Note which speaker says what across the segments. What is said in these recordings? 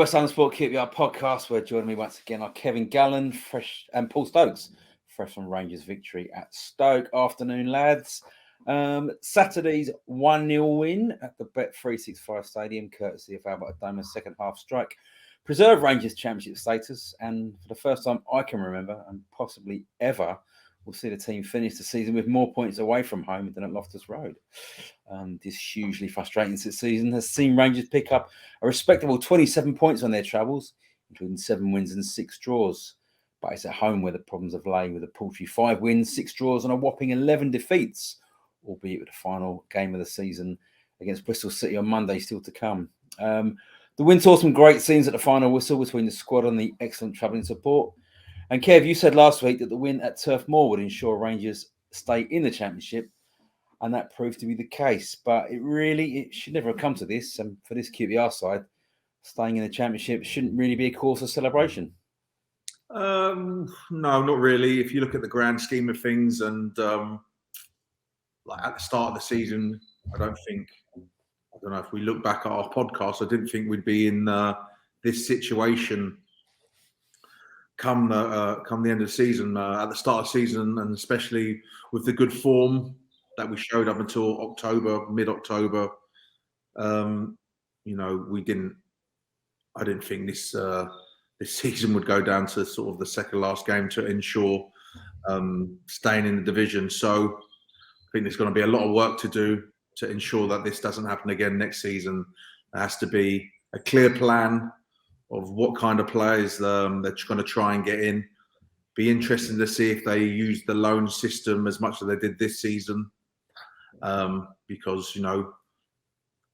Speaker 1: West Ham Sport QPR podcast, where joining me once again are Kevin Gallen and Paul Stokes, fresh from Rangers' victory at Stoke. Afternoon, lads. Saturday's 1-0 win at the Bet365 Stadium, courtesy of Adama's second half strike, preserved Rangers' championship status, and for the first time I can remember, and possibly ever, we'll see the team finish the season with more points away from home than at Loftus Road. This hugely frustrating season has seen Rangers pick up a respectable 27 points on their travels, including 7 wins and 6 draws. But it's at home where the problems have lain, with a paltry 5 wins, 6 draws and a whopping 11 defeats, albeit with the final game of the season against Bristol City on Monday still to come. The win saw some great scenes at the final whistle between the squad and the excellent travelling support. And Kev, you said last week that the win at Turf Moor would ensure Rangers stay in the Championship, and that proved to be the case. But it should never have come to this. And for this QPR side, staying in the Championship shouldn't really be a cause of celebration.
Speaker 2: No, not really. If you look at the grand scheme of things, and like at the start of the season, I don't know if we look back at our podcast, I didn't think we'd be in this situation come the end of the season. At the start of the season, and especially with the good form that we showed up until mid-October, I didn't think this season would go down to sort of the second last game to ensure staying in the division. So I think there's going to be a lot of work to do to ensure that this doesn't happen again next season. There has to be a clear plan of what kind of players they're going to try and get in. Be interesting to see if they use the loan system as much as they did this season, because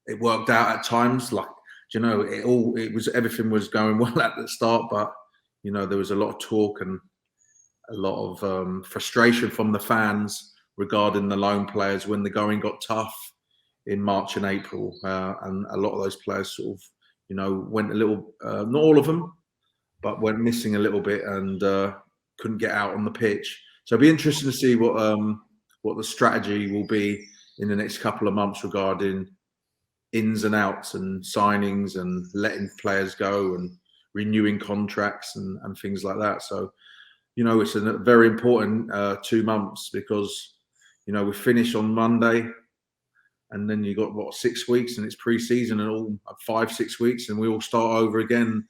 Speaker 2: it worked out at times. Like, everything was going well at the start, but there was a lot of talk and a lot of frustration from the fans regarding the loan players when the going got tough in March and April, and a lot of those players sort of went a little, not all of them, but went missing a little bit and couldn't get out on the pitch. So it'll be interesting to see what the strategy will be in the next couple of months regarding ins and outs and signings and letting players go and renewing contracts and things like that. So, it's a very important 2 months, because, we finish on Monday, and then you got 6 weeks, and it's pre-season, and all 5-6 weeks, and we all start over again,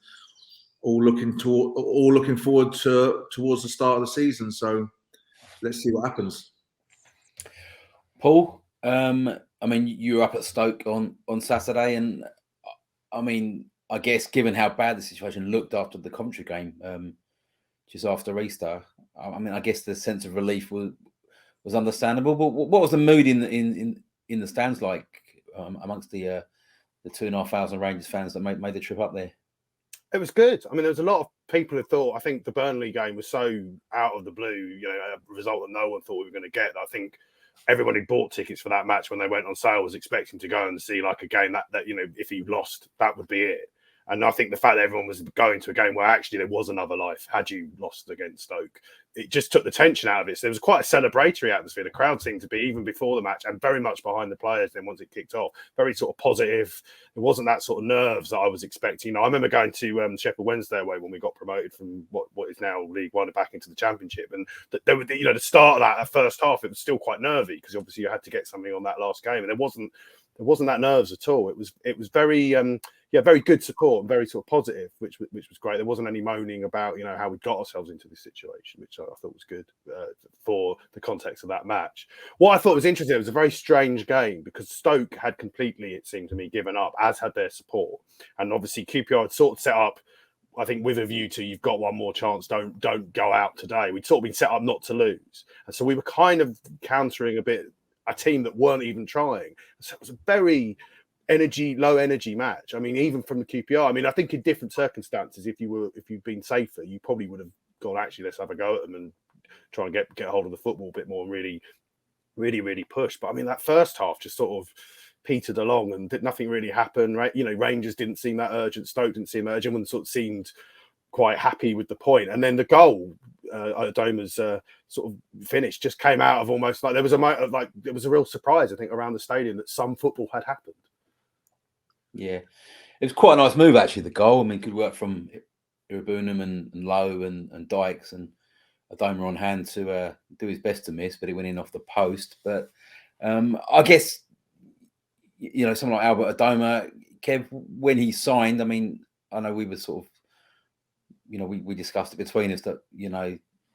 Speaker 2: all looking forward towards the start of the season. So let's see what happens.
Speaker 1: Paul, you were up at Stoke on Saturday, and I guess given how bad the situation looked after the Coventry game, just after Easter, I guess the sense of relief was understandable. But what was the mood in the stands like amongst the 2,500 Rangers fans that made the trip up there?
Speaker 3: It was good. There was a lot of people who thought, I think the Burnley game was so out of the blue, a result that no one thought we were going to get. I think everyone who bought tickets for that match when they went on sale was expecting to go and see like a game that if you lost, that would be it. And I think the fact that everyone was going to a game where actually there was another life had you lost against Stoke, it just took the tension out of it. So there was quite a celebratory atmosphere. The crowd seemed to be, even before the match, and very much behind the players then once it kicked off. Very sort of positive. It wasn't that sort of nerves that I was expecting. I remember going to Sheffield Wednesday away when we got promoted from what is now League One back into the Championship. And there were, the start of that first half, it was still quite nervy, because obviously you had to get something on that last game. And there wasn't that nerves at all. It was very very good support and very sort of positive, which was great. There wasn't any moaning about how we got ourselves into this situation, which I thought was good for the context of that match. What I thought was interesting, it was a very strange game, because Stoke had completely, it seemed to me, given up, as had their support, and obviously QPR had sort of set up, I think, with a view to, you've got one more chance, don't go out today. We'd sort of been set up not to lose, and so we were kind of countering a team that weren't even trying. So it was a very low energy match. Even from the QPR, I think in different circumstances, if you'd been safer, you probably would have gone, actually, let's have a go at them and try and get hold of the football a bit more and really, really, really push. But that first half just sort of petered along and nothing really happened, right? Rangers didn't seem that urgent, Stoke didn't seem urgent, everyone sort of seemed quite happy with the point. And then the goal, Adama's sort of finish, just came out of almost like there was a real surprise, I think, around the stadium that some football had happened.
Speaker 1: Yeah, It was quite a nice move, actually, the goal. I mean, good work from Irabunum and Lowe and Dykes and Adama on hand to do his best to miss, but he went in off the post. But I guess, someone like Albert Adama, Kev, when he signed, I mean, I know we were sort of, we discussed it between us that,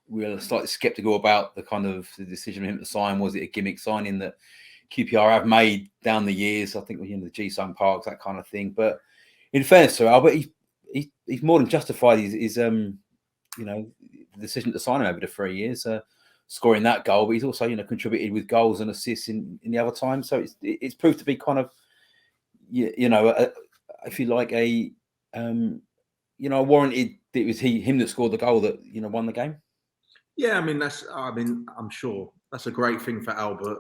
Speaker 1: we were slightly sceptical about the decision for him to sign. Was it a gimmick signing that QPR have made down the years? I think, the G-Sun Parks, that kind of thing. But in fairness to Albert, he's more than justified his the decision to sign him over the 3 years, scoring that goal. But he's also, contributed with goals and assists in the other time. So it's proved to be kind of, if you like, a warranted. It was him that scored the goal that won the game.
Speaker 2: Yeah, I'm sure that's a great thing for Albert.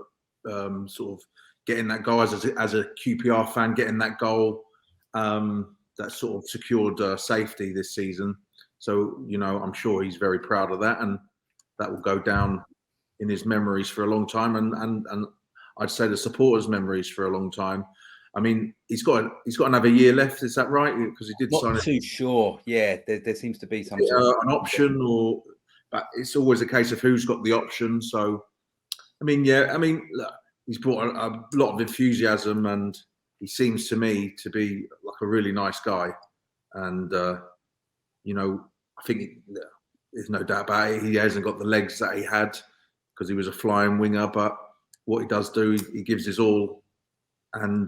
Speaker 2: Sort of getting that goal as a QPR fan, getting that goal that sort of secured safety this season. So I'm sure he's very proud of that, and that will go down in his memories for a long time, and I'd say the supporters' memories for a long time. I mean, he's got another year left. Is that right? Because he did sign.
Speaker 1: Not too sure. Yeah, there seems to be some
Speaker 2: an option, but it's always a case of who's got the option. So, look, he's brought a lot of enthusiasm, and he seems to me to be like a really nice guy. And I think there's no doubt about it. He hasn't got the legs that he had because he was a flying winger. But what he does do, he gives his all. And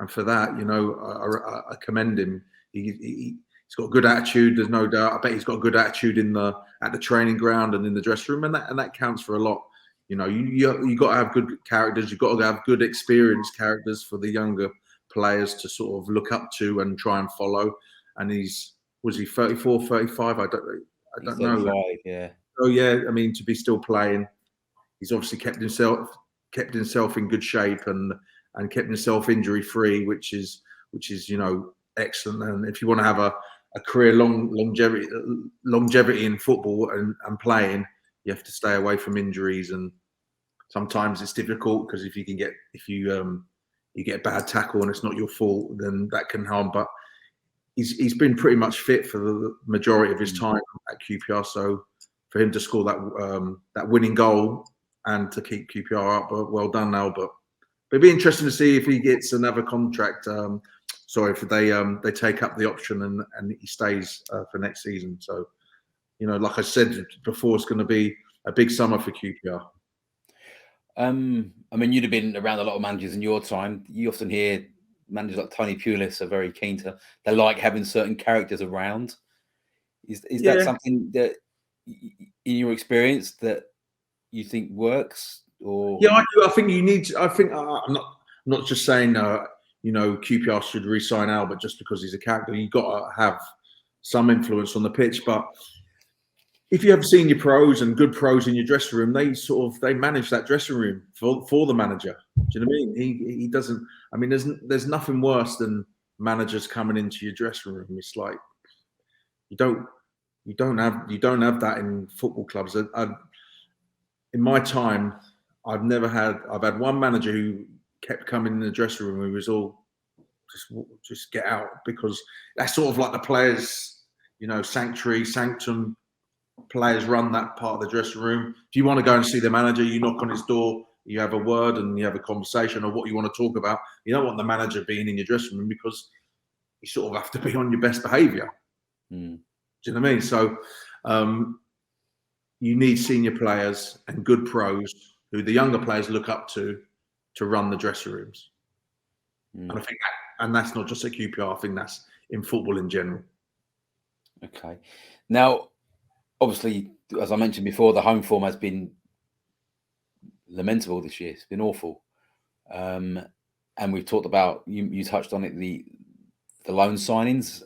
Speaker 2: for that, I commend him. He's got a good attitude. There's no doubt. I bet he's got a good attitude at the training ground and in the dressing room, and that counts for a lot. You got to have good characters. You've got to have good experienced characters for the younger players to sort of look up to and try and follow. And was he 34, 35? I don't know.
Speaker 1: 35, yeah.
Speaker 2: Oh yeah. I mean, to be still playing, he's obviously kept himself in good shape and kept himself injury free, which is excellent. And if you want to have a career longevity in football and playing, you have to stay away from injuries. And sometimes it's difficult because if you get a bad tackle and it's not your fault, then that can harm. But he's been pretty much fit for the majority of his time at QPR. So for him to score that winning goal and to keep QPR up, well done, Albert. But it'd be interesting to see if he gets another contract. If they take up the option and he stays for next season. So, like I said before, it's going to be a big summer for QPR.
Speaker 1: You'd have been around a lot of managers in your time. You often hear managers like Tony Pulis are very keen they like having certain characters around. Is that something that, in your experience, that you think works? Or
Speaker 2: yeah, I do. I think you need to, I'm not just saying QPR should re-sign Albert just because he's a character. You've got to have some influence on the pitch. But if you have senior pros and good pros in your dressing room, they manage that dressing room for the manager. Do you know what I mean? He doesn't. I mean, there's nothing worse than managers coming into your dressing room. It's like you don't have that in football clubs. In my time, I've had one manager who kept coming in the dressing room. Who was all just get out, because that's sort of like the players, sanctum. Players run that part of the dressing room. If you want to go and see the manager, you knock on his door, you have a word and you have a conversation of what you want to talk about. You don't want the manager being in your dressing room because you sort of have to be on your best behaviour. Do you know what I mean? So you need senior players and good pros who the younger players look up to run the dressing rooms. And I think that's not just at QPR. I think that's in football in general.
Speaker 1: Okay. Now, obviously, as I mentioned before, the home form has been lamentable this year. It's been awful. And we've talked about, you touched on it, the loan signings.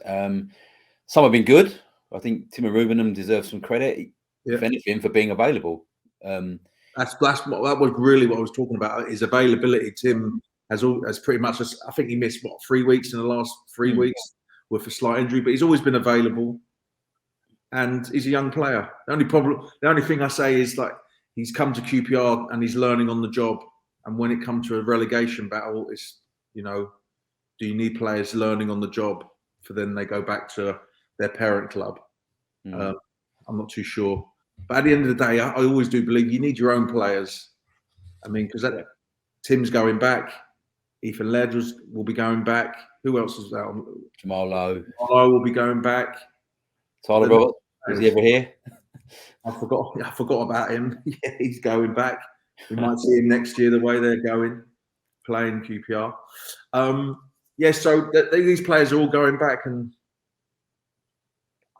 Speaker 1: Some have been good. I think Timo Rubenham deserves some credit, if anything, for being available.
Speaker 2: That was really what I was talking about. His availability. Tim has pretty much. I think he missed 3 weeks in the last 3 weeks with a slight injury, but he's always been available. And he's a young player. The only thing I say is, like, he's come to QPR and he's learning on the job. And when it comes to a relegation battle, it's do you need players learning on the job for then they go back to their parent club? I'm not too sure. But at the end of the day, I always do believe you need your own players. I mean, because Tim's going back. Ethan Laird will be going back. Who else is that?
Speaker 1: Jamal Lowe.
Speaker 2: Jamal will be going back.
Speaker 1: Tyler Roberts. Was he ever here?
Speaker 2: I forgot about him. Yeah, he's going back. We might see him next year the way they're going, playing QPR. So these players are all going back, and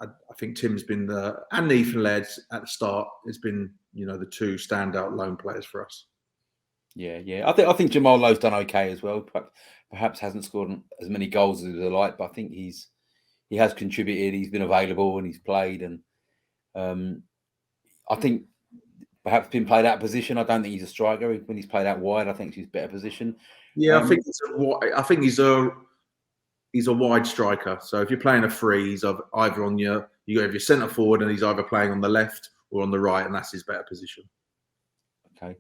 Speaker 2: I think Tim's been and Ethan Laird at the start has been, the two standout loan players for us.
Speaker 1: Yeah. I think Jamal Lowe's done okay as well. Perhaps hasn't scored as many goals as he'd like, but I think he has contributed. He's been available and he's played, and I think perhaps been played out of position. I don't think he's a striker. When he's played out wide, I think he's better position.
Speaker 2: Yeah, I think he's a wide striker. So if you're playing a free, he's either on you have your centre forward, and he's either playing on the left or on the right, and that's his better position.
Speaker 1: Okay,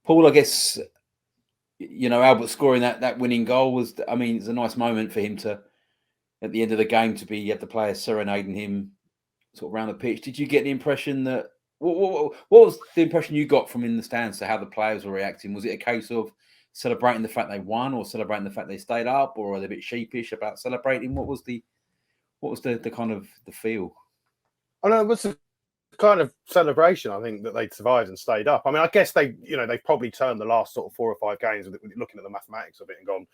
Speaker 1: Paul. I guess Albert scoring that winning goal was. I mean, it's a nice moment for him to, at the end of the game, to have the players serenading him sort of around the pitch. Did you get the impression that? What was the impression you got from in the stands to how the players were reacting? Was it a case of celebrating the fact they won, or celebrating the fact they stayed up, or are they a bit sheepish about celebrating? What was the kind of the feel?
Speaker 3: I know it was a kind of celebration. I think that they'd survived and stayed up. I mean, I guess they probably turned the last sort of 4 or 5 games with looking at the mathematics of it and gone,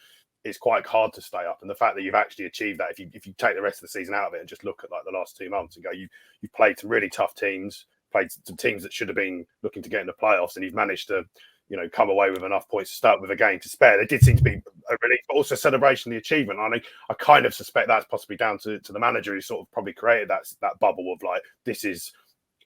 Speaker 3: it's quite hard to stay up. And the fact that you've actually achieved that, if you take the rest of the season out of it and just look at like the last 2 months and go, you've played some really tough teams, played some teams that should have been looking to get in the playoffs, and you've managed to come away with enough points to start with a game to spare. There did seem to be a relief, but also celebration of the achievement. I kind of suspect that's possibly down to the manager, who sort of probably created that bubble of like, this is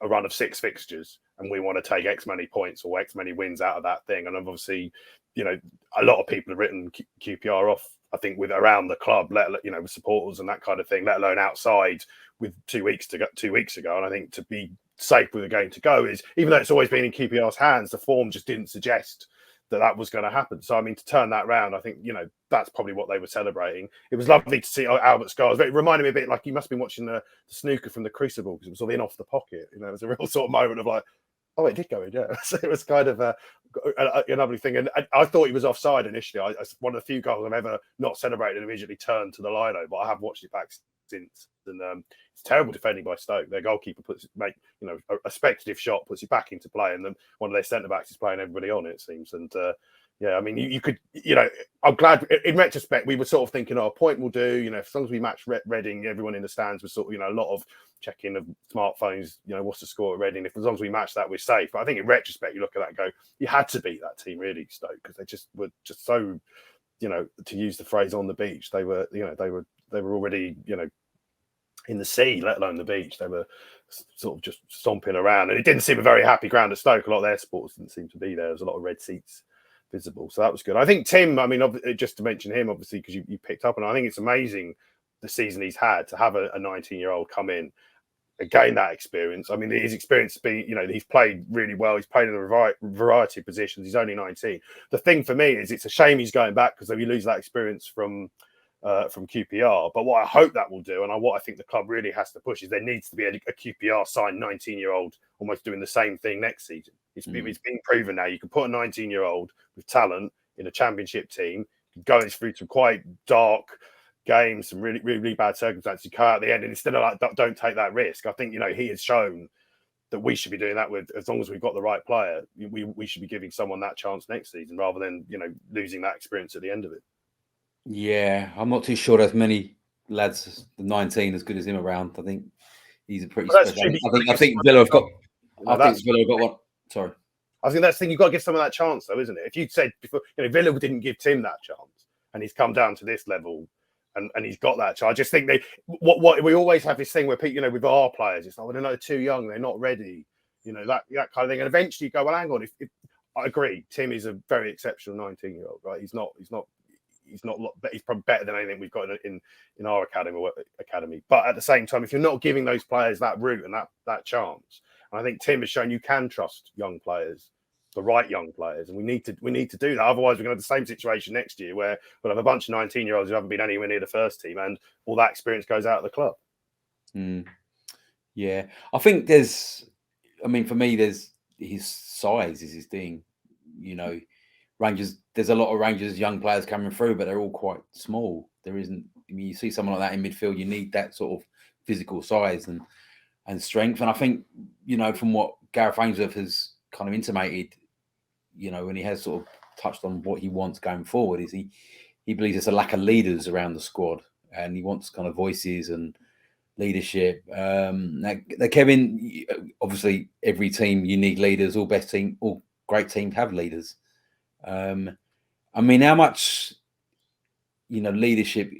Speaker 3: a run of 6 fixtures and we want to take X many points or X many wins out of that thing. And obviously, a lot of people have written QPR off, I think, with around the club, with supporters and that kind of thing, let alone outside with 2 weeks ago. And I think to be safe with a game to go is, even though it's always been in QPR's hands, the form just didn't suggest that was going to happen. So, I mean, to turn that round, I think, that's probably what they were celebrating. It was lovely to see Albert's goal. It reminded me a bit like you must have been watching the snooker from the Crucible, because it was sort of in off the pocket. It was a real sort of moment of like, oh, it did go in, yeah. So it was kind of a lovely thing. And I thought he was offside initially. One of the few goals I've ever not celebrated and immediately turned to the lino, but I have watched it back since. And it's terrible defending by Stoke. Their goalkeeper a speculative shot, puts it back into play, and then one of their centre backs is playing everybody on, it seems. And I mean, you could, I'm glad in retrospect we were sort of thinking, a point will do. As long as we match Reading, everyone in the stands was sort of, a lot of checking of smartphones. What's the score at Reading? As long as we match that, we're safe. But I think in retrospect, you look at that and go, you had to beat that team, really, Stoke, because they just were just so, to use the phrase, on the beach. They were, they were already, in the sea, let alone the beach. They were sort of just stomping around, and it didn't seem a very happy ground at Stoke. A lot of their supporters didn't seem to be there. There was a lot of red seats visible, so that was good. I think Tim, I mean, just to mention him, obviously, because you picked up, and I think it's amazing the season he's had to have a 19-year-old come in and gain that experience. I mean, his experience being, he's played really well. He's played in a variety of positions. He's only 19. The thing for me is it's a shame he's going back, because we lose that experience from QPR. But what I hope that will do, and what I think the club really has to push, is there needs to be a QPR signed 19-year-old almost doing the same thing next season. It's been proven now. You can put a 19-year-old with talent in a championship team, going through some quite dark games, some really, really, really bad circumstances, you come out at the end, and instead of like, don't take that risk. I think, he has shown that we should be doing that with, as long as we've got the right player, we should be giving someone that chance next season rather than, losing that experience at the end of it.
Speaker 1: Yeah, I'm not too sure there's many lads, 19, as good as him around. I think he's a pretty special. I think Villa have got. I think Villa have got one. Sorry,
Speaker 3: I think that's the thing. You've got to give someone that chance, though, isn't it? If you said before, Villa didn't give Tim that chance, and he's come down to this level, and he's got that chance. I just think what we always have this thing where people, with our players, it's like, well, they're too young, they're not ready, that kind of thing. And eventually you go, well, hang on. If I agree, Tim is a very exceptional 19-year-old, right? He's probably better than anything we've got in our academy. But at the same time, if you're not giving those players that route and that chance, and I think Tim has shown you can trust young players the right young players, and we need to do that. Otherwise, we're going to have the same situation next year where we'll have a bunch of 19-year-olds who haven't been anywhere near the first team, and all that experience goes out of the club.
Speaker 1: Yeah, I think for me, there's his size is his thing. You know, Rangers. There's a lot of Rangers young players coming through, but they're all quite small. There isn't. I mean, you see someone like that in midfield, you need that sort of physical size and strength. And I think, you know, from what Gareth Ainsworth has kind of intimated, you know, when he has sort of touched on what he wants going forward, is he believes there's a lack of leaders around the squad, and he wants kind of voices and leadership. Now, Kevin, obviously every team you need leaders. All great teams have leaders. I mean, how much, you know, leadership?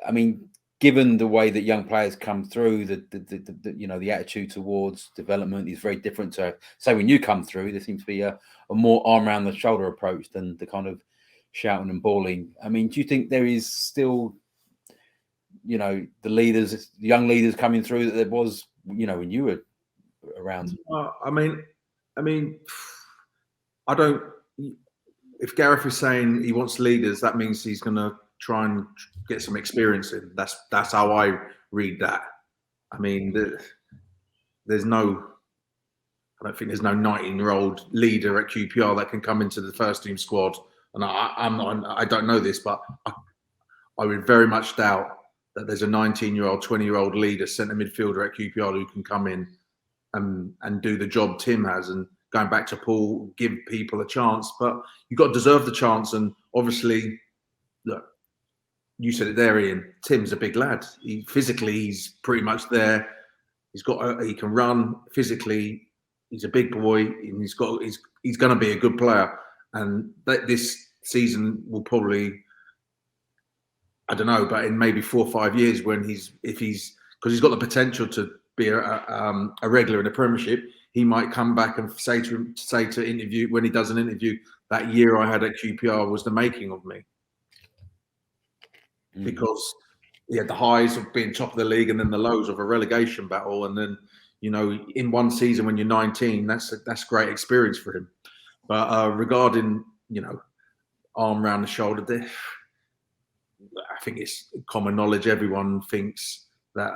Speaker 1: I mean, given the way that young players come through, the you know, the attitude towards development is very different to, say, when you come through. There seems to be a more arm around the shoulder approach than the kind of shouting and bawling. I mean, do you think there is still, you know, the young leaders coming through that there was, you know, when you were around?
Speaker 2: I mean, I don't. If Gareth is saying he wants leaders, that means he's going to try and get some experience in. That's how I read that. I mean, there's no. I don't think there's no 19-year-old leader at QPR that can come into the first team squad. And I don't know this, but I would very much doubt that there's a 19-year-old, 20-year-old leader, centre midfielder at QPR who can come in and do the job Tim has. And going back to Paul, give people a chance, but you've got to deserve the chance. And obviously, look, you said it there, Ian. Tim's a big lad. Physically, he's pretty much there. He can run physically. He's a big boy, and he's going to be a good player. And this season will probably, I don't know, but in maybe 4 or 5 years, because he's got the potential to be a regular in the Premiership, he might come back and say to interview, when he does an interview, that year I had at QPR was the making of me. Because he had the highs of being top of the league and then the lows of a relegation battle. And then, you know, in one season when you're 19, that's great experience for him. But regarding, you know, arm around the shoulder, I think it's common knowledge. Everyone thinks that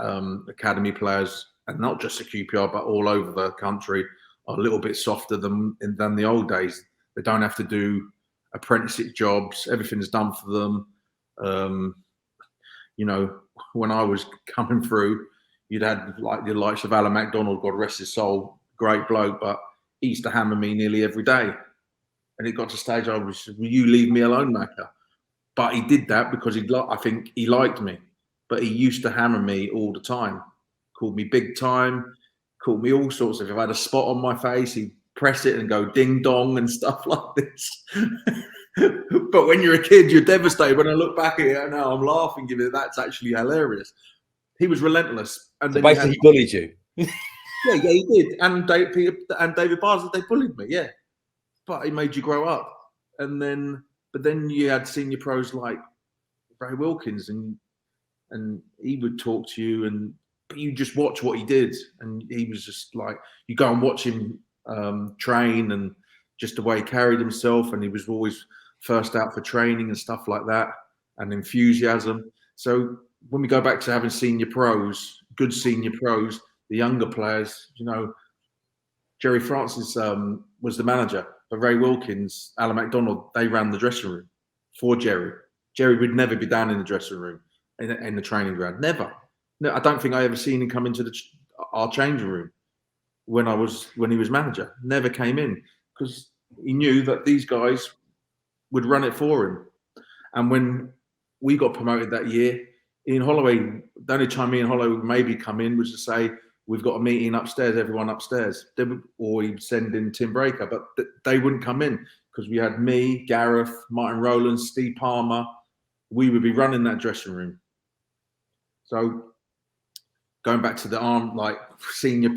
Speaker 2: academy players, and not just at QPR, but all over the country, are a little bit softer than the old days. They don't have to do apprenticeship jobs. Everything's done for them. You know, when I was coming through, you'd had like the likes of Alan MacDonald, God rest his soul, great bloke, but he used to hammer me nearly every day. And it got to a stage will you leave me alone, Macca? But he did that because I think he liked me. But he used to hammer me all the time. Called me big time, called me all sorts of. If I had a spot on my face, he'd press it and go ding dong and stuff like this. But when you're a kid, you're devastated. When I look back at it now, I'm laughing, giving it that's actually hilarious. He was relentless. And
Speaker 1: so basically, he bullied you.
Speaker 2: Yeah, he did. And David Barnes, they bullied me, yeah. But he made you grow up. But then you had senior pros like Ray Wilkins, and he would talk to you, and you just watch what he did, and he was just like, you go and watch him train, and just the way he carried himself, and he was always first out for training and stuff like that, and enthusiasm. So when we go back to having senior pros, good senior pros, the younger players, you know, Jerry Francis was the manager, but Ray Wilkins, Alan MacDonald, they ran the dressing room for Jerry. Jerry would never be down in the dressing room, in the training ground. Never. No, I don't think I ever seen him come into our changing room when he was manager. Never came in, because he knew that these guys would run it for him. And when we got promoted that year, Ian Holloway, the only time Ian Holloway would maybe come in was to say, we've got a meeting upstairs, everyone upstairs. Or he'd send in Tim Breaker, but they wouldn't come in, because we had me, Gareth, Martin Rowland, Steve Palmer. We would be running that dressing room. So going back to the arm, like senior,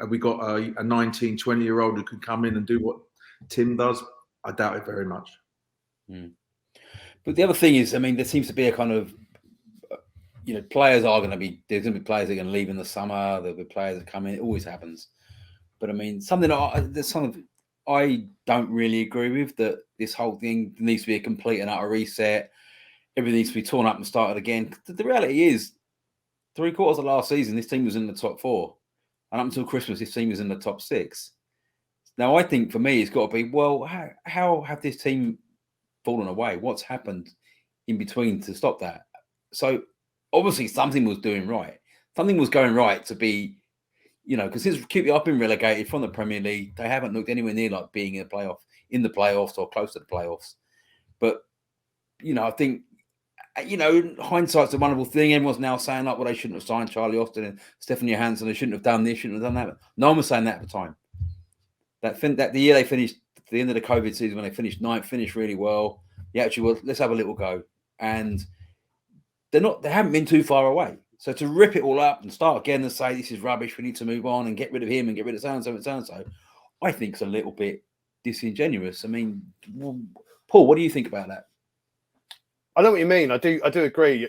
Speaker 2: we got a 19, 20-year-old who could come in and do what Tim does. I doubt it very much.
Speaker 1: But the other thing is, I mean, there seems to be a kind of, you know, there's going to be players that are going to leave in the summer. There'll be players that come in. It always happens. But I mean, there's I don't really agree with that. This whole thing needs to be a complete and utter reset. Everything needs to be torn up and started again. The reality is, 3/4 of last season, this team was in the top 4, and up until Christmas, this team was in the top 6. Now, I think for me, it's got to be, well, how have this team fallen away? What's happened in between to stop that? So obviously, something was doing right. Something was going right to be. Because since QPR have been relegated from the Premier League, they haven't looked anywhere near like being in the playoffs or close to the playoffs. But, I think, hindsight's a wonderful thing. Everyone's now saying like, well, they shouldn't have signed Charlie Austin and Stefan Johansson. They shouldn't have done this, shouldn't have done that. No one was saying that at the time. That the year they finished, the end of the COVID season when they finished 9th, finished really well. Yeah, actually, well, let's have a little go. And they haven't been too far away. So to rip it all up and start again and say this is rubbish, we need to move on and get rid of him and get rid of so-and-so and so-and-so, I think it's a little bit disingenuous. I mean, Paul, what do you think about that?
Speaker 3: I know what you mean. I do agree.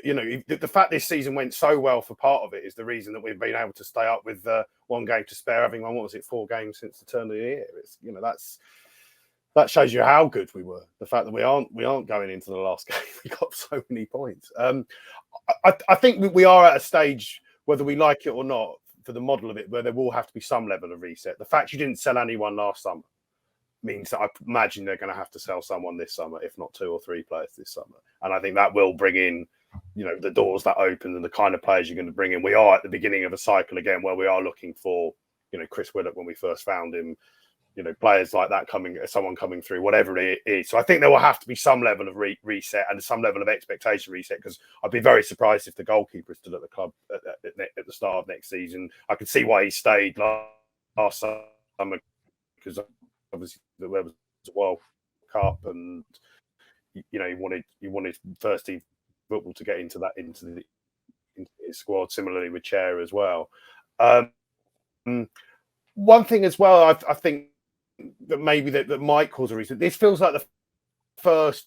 Speaker 3: The fact this season went so well for part of it is the reason that we've been able to stay up with one game to spare, having won, 4 games since the turn of the year. It's, that shows you how good we were. The fact that we aren't going into the last game, we got so many points. I think we are at a stage, whether we like it or not, for the model of it, where there will have to be some level of reset. The fact you didn't sell anyone last summer means that I imagine they're going to have to sell someone this summer, if not 2 or 3 players this summer. And I think that will bring in, the doors that open and the kind of players you're going to bring in. We are at the beginning of a cycle again where we are looking for, Chris Willock when we first found him, players like that someone coming through, whatever it is. So I think there will have to be some level of reset and some level of expectation reset, because I'd be very surprised if the goalkeeper is still at the club at the start of next season. I can see why he stayed last summer, because obviously there was a World Cup and, he wanted first team football to get into the squad. Similarly with Chair as well. One thing as well, I think, that maybe that might cause a reason. This feels like the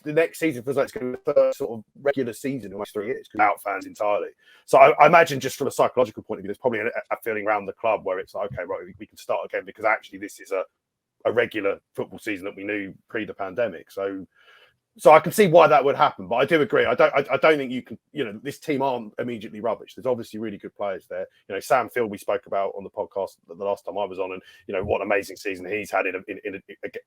Speaker 3: next season feels like it's going to be the first sort of regular season in almost 3 years, without fans entirely. So I imagine, just from a psychological point of view, there's probably a feeling around the club where it's like, okay, right, we can start again, because actually this is a regular football season that we knew pre the pandemic. So I can see why that would happen, but I do agree. I don't think you can. This team aren't immediately rubbish. There's obviously really good players there. Sam Field we spoke about on the podcast the last time I was on, and what an amazing season he's had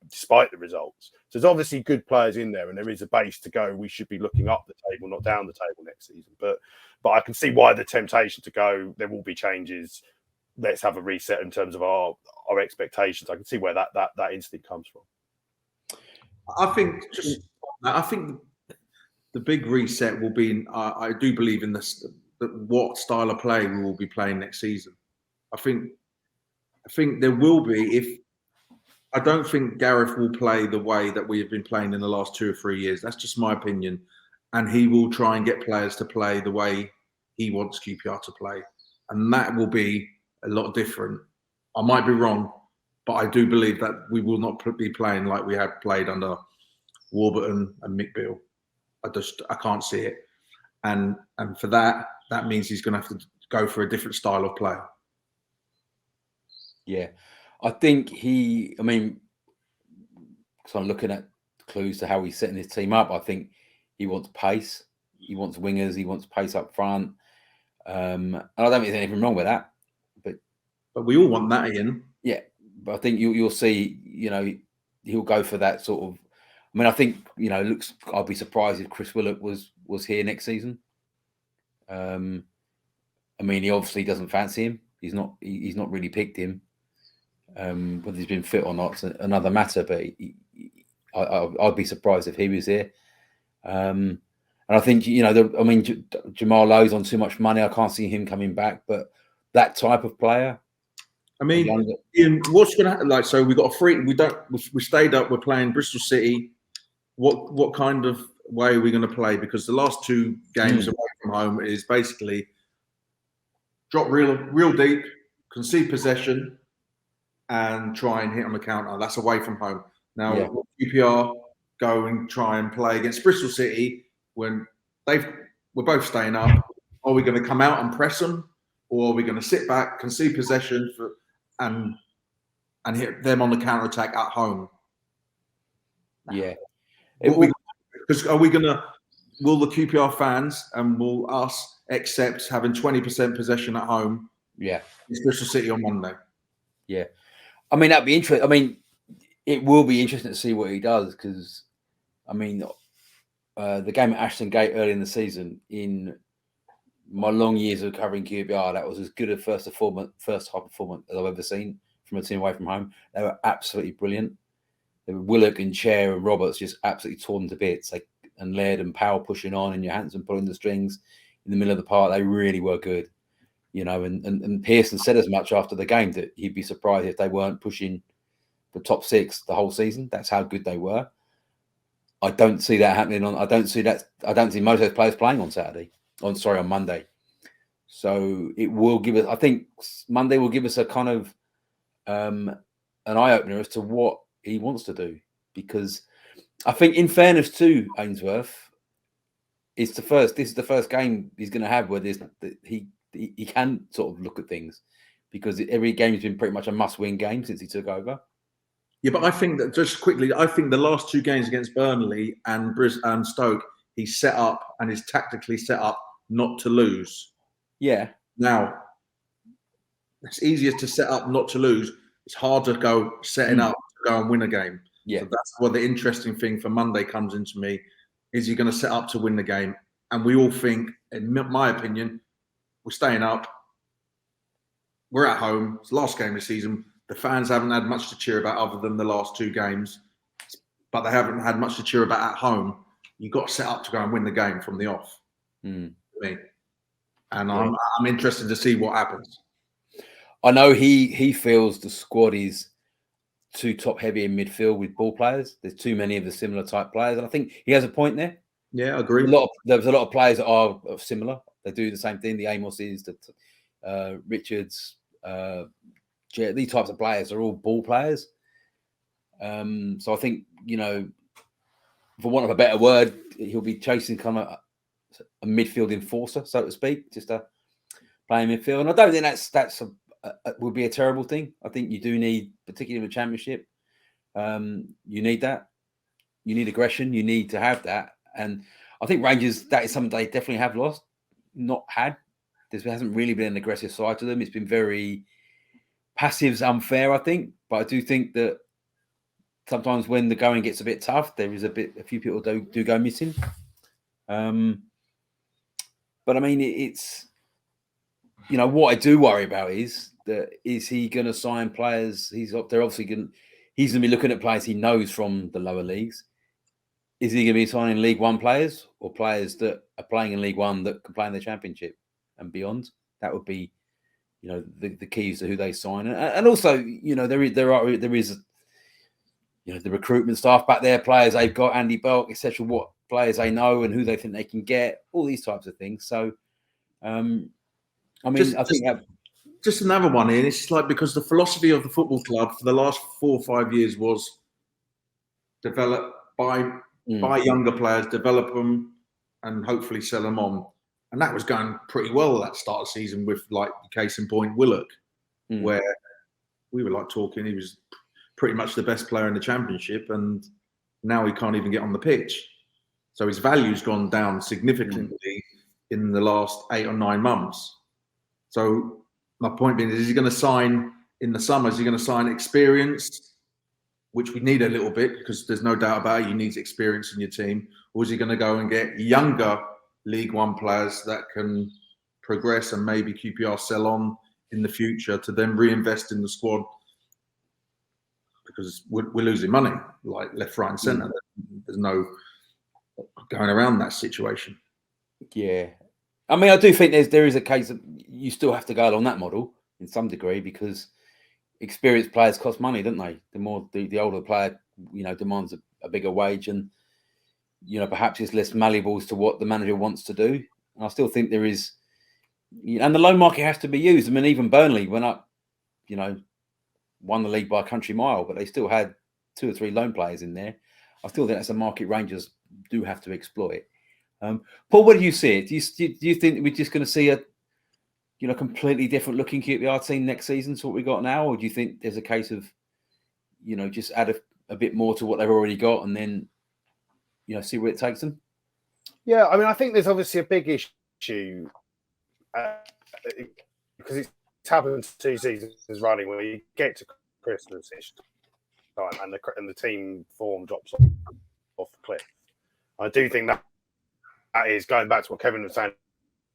Speaker 3: despite the results. So there's obviously good players in there, and there is a base to go. We should be looking up the table, not down the table next season. But I can see why the temptation to go. There will be changes. Let's have a reset in terms of our expectations. I can see where that instinct comes from.
Speaker 2: I think the big reset will be. I do believe in this. What style of play we will be playing next season. I think there will be. I don't think Gareth will play the way that we have been playing in the last 2 or 3 years. That's just my opinion, and he will try and get players to play the way he wants QPR to play, and that will be a lot different. I might be wrong, but I do believe that we will not be playing like we had played under Warburton and McBeal. I can't see it, and for that means he's going to have to go for a different style of play.
Speaker 1: Yeah, I think I mean, so I'm looking at clues to how he's setting his team up. I think he wants pace, he wants wingers, he wants pace up front, and I don't think there's anything wrong with that.
Speaker 2: But we all want that, Ian.
Speaker 1: Yeah, but I think you'll see. He'll go for that sort of. I mean, I think I'll be surprised if Chris Willock was here next season. I mean, he obviously doesn't fancy him. He's not really picked him. Whether he's been fit or not is another matter. But I'd be surprised if he was here. And I think Jamal Lowe's on too much money. I can't see him coming back. But that type of player.
Speaker 2: I mean, Ian, what's going to happen? Like, so we got a free. We stayed up. We're playing Bristol City. What kind of way are we going to play? Because the last 2 games away from home is basically drop real deep, concede possession, and try and hit on the counter. That's away from home. Now QPR go and try and play against Bristol City when we're both staying up. Are we going to come out and press them, or are we going to sit back, concede possession and and hit them on the counter attack at home.
Speaker 1: Yeah.
Speaker 2: Because are we gonna? Will the QPR fans and will us accept having 20% possession at home?
Speaker 1: Yeah.
Speaker 2: In Bristol City on Monday.
Speaker 1: Yeah. I mean, that'd be interesting. I mean, it will be interesting to see what he does because, I mean, the game at Ashton Gate early in the season, in my long years of covering QPR, that was as good a first half performance as I've ever seen from a team away from home. They were absolutely brilliant. They were Willock and Chair and Roberts just absolutely torn to bits. And Laird and Powell pushing on, and Johansson pulling the strings in the middle of the park. They really were good, you know. And Pearson said as much after the game that he'd be surprised if they weren't pushing the top 6 the whole season. That's how good they were. I don't see that happening I don't see most of those players playing on on Monday. So it will give us. I think Monday will give us a kind of an eye opener as to what he wants to do, because I think, in fairness to Ainsworth, this is the first game he's going to have where he can sort of look at things, because every game has been pretty much a must-win game since he took over.
Speaker 2: Yeah, but I think that, just quickly, I think the last 2 games against Burnley and Stoke, he's set up and is tactically set up not to lose.
Speaker 1: Yeah.
Speaker 2: Now, it's easier to set up not to lose. It's hard to go setting up to go and win a game.
Speaker 1: Yeah.
Speaker 2: So that's where the interesting thing for Monday comes into me. Is he going to set up to win the game? And we all think, in my opinion, we're staying up. We're at home. It's the last game of the season. The fans haven't had much to cheer about other than the last 2 games. But they haven't had much to cheer about at home. You've got to set up to go and win the game from the off. And I'm interested to see what happens.
Speaker 1: I know he feels the squad is too top heavy in midfield with ball players. There's too many of the similar type players, and I think he has a point there.
Speaker 2: Yeah, I agree.
Speaker 1: There's a lot of players that are similar. They do the same thing. The Amoses, the Richards, these types of players are all ball players. So I think, you know, for want of a better word, he'll be chasing kind of a midfield enforcer, so to speak, just to play in midfield. And I don't think that's would be a terrible thing. I think you do need, particularly in the Championship, you need that. You need aggression. You need to have that. And I think Rangers, that is something they definitely have not had. There hasn't really been an aggressive side to them. It's been very passive's unfair, I think. But I do think that sometimes when the going gets a bit tough, there is a few people do go missing. But I mean, it's, you know, what I do worry about is he going to sign players? He's going to be looking at players he knows from the lower leagues. Is he going to be signing League One players or players that are playing in League One that can play in the Championship and beyond? That would be, you know, the keys to who they sign. And also, you know, there is, you know, the recruitment staff back there, players they've got, Andy Belk, etc. What players they know and who they think they can get, all these types of things. So, I mean, I think
Speaker 2: just another one here. It's like, because the philosophy of the football club for the last 4 or 5 years was develop by younger players, develop them, and hopefully sell them on. And that was going pretty well at that start of the season with, like, case in point, Willock, where we were like talking, he was pretty much the best player in the Championship, and now he can't even get on the pitch. So his value's gone down significantly in the last 8 or 9 months. So my point being is he going to sign in the summer? Is he going to sign experience, which we need a little bit, because there's no doubt about it, you need experience in your team? Or is he going to go and get younger League One players that can progress and maybe QPR sell on in the future to then reinvest in the squad? Because we're losing money, like left, right and centre. There's no going around that situation.
Speaker 1: Yeah. I mean, I do think there is a case of you still have to go along that model in some degree, because experienced players cost money, don't they? The more the older player, you know, demands a bigger wage, and, you know, perhaps it's less malleable as to what the manager wants to do. And I still think there is, and the loan market has to be used. I mean, even Burnley went up, you know, won the league by a country mile, but they still had 2 or 3 loan players in there. I still think that's a market Rangers do have to exploit. Paul, what do you see? Do you think we're just going to see a, you know, completely different looking QPR team next season to what we got now, or do you think there's a case of just add a bit more to what they've already got, and then see where it takes them?
Speaker 3: Yeah, I mean, I think there's obviously a big issue because it's happened 2 seasons running where you get to Christmas-ish time and the team form drops off the cliff. I do think that is going back to what Kevin was saying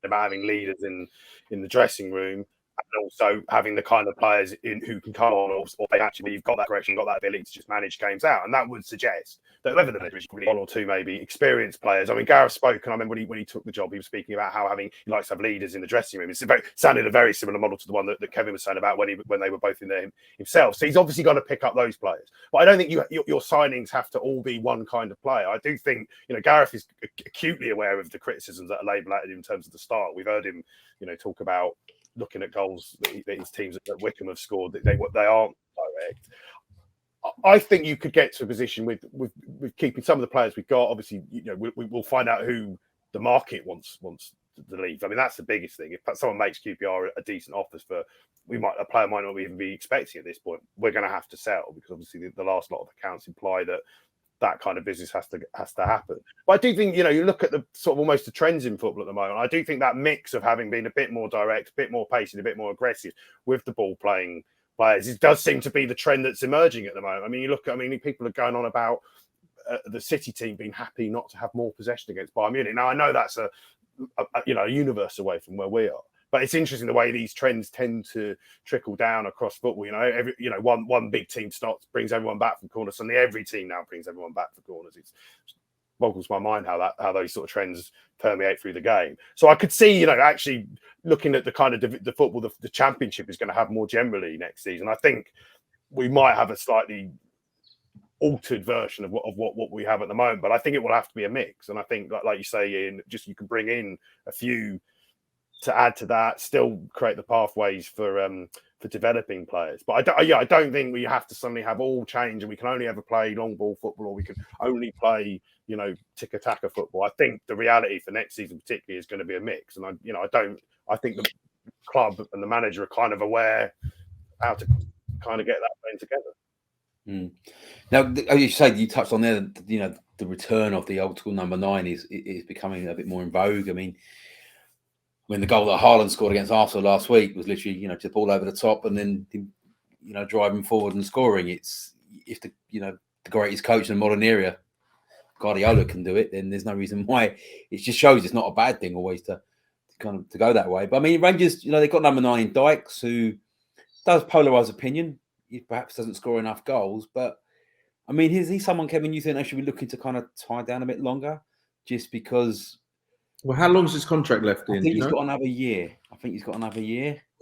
Speaker 3: about having leaders in the dressing room, and also having the kind of players who can come on, or they actually, you've got that direction, got that ability to just manage games out. And that would suggest that whether the leader is one or two maybe experienced players. I mean, Gareth spoke, and I remember when he took the job, he was speaking about how he likes to have leaders in the dressing room. It sounded a very similar model to the one that Kevin was saying about when they were both in there himself. So he's obviously got to pick up those players. But I don't think your signings have to all be one kind of player. I do think, Gareth is acutely aware of the criticisms that are labelled at him in terms of the start. We've heard him, talk about looking at goals that his teams at Wickham have scored, that they aren't direct. I think you could get to a position with keeping some of the players we've got. Obviously, we'll find out who the market wants to leave. I mean, that's the biggest thing. If someone makes QPR a decent offer for, a player might not even be expecting at this point, we're going to have to sell, because obviously the last lot of accounts imply that kind of business has to happen. But I do think, you look at the sort of almost the trends in football at the moment. I do think that mix of having been a bit more direct, a bit more pacey, a bit more aggressive with the ball playing players, it does seem to be the trend that's emerging at the moment. I mean, people are going on about the City team being happy not to have more possession against Bayern Munich. Now, I know that's a universe away from where we are. But it's interesting the way these trends tend to trickle down across football. One big team brings everyone back from corners. Suddenly, every team now brings everyone back from corners. It boggles my mind how those sort of trends permeate through the game. So I could see, actually looking at the kind of the football the Championship is going to have more generally next season. I think we might have a slightly altered version of what we have at the moment, but I think it will have to be a mix. And I think, like you say, Ian, just you can bring in a few to add to that, still create the pathways for developing players. But I don't think we have to suddenly have all change and we can only ever play long ball football, or we can only play, tiki-taka football. I think the reality for next season particularly is going to be a mix. And I think the club and the manager are kind of aware how to kind of get that blend together.
Speaker 1: Mm. Now, as you say, you touched on there, the return of the old school number 9 is becoming a bit more in vogue. I mean, when the goal that Haaland scored against Arsenal last week was literally, the ball over the top and then, driving forward and scoring. It's if the greatest coach in the modern era, Guardiola, can do it, then there's no reason why. It just shows it's not a bad thing always to go that way. But I mean, Rangers, they've got number 9 in Dykes, who does polarise opinion. He perhaps doesn't score enough goals, but I mean, is he someone, Kevin, you think they should be looking to kind of tie down a bit longer, just because?
Speaker 2: Well, how long's his contract left in?
Speaker 1: I think he's got another year.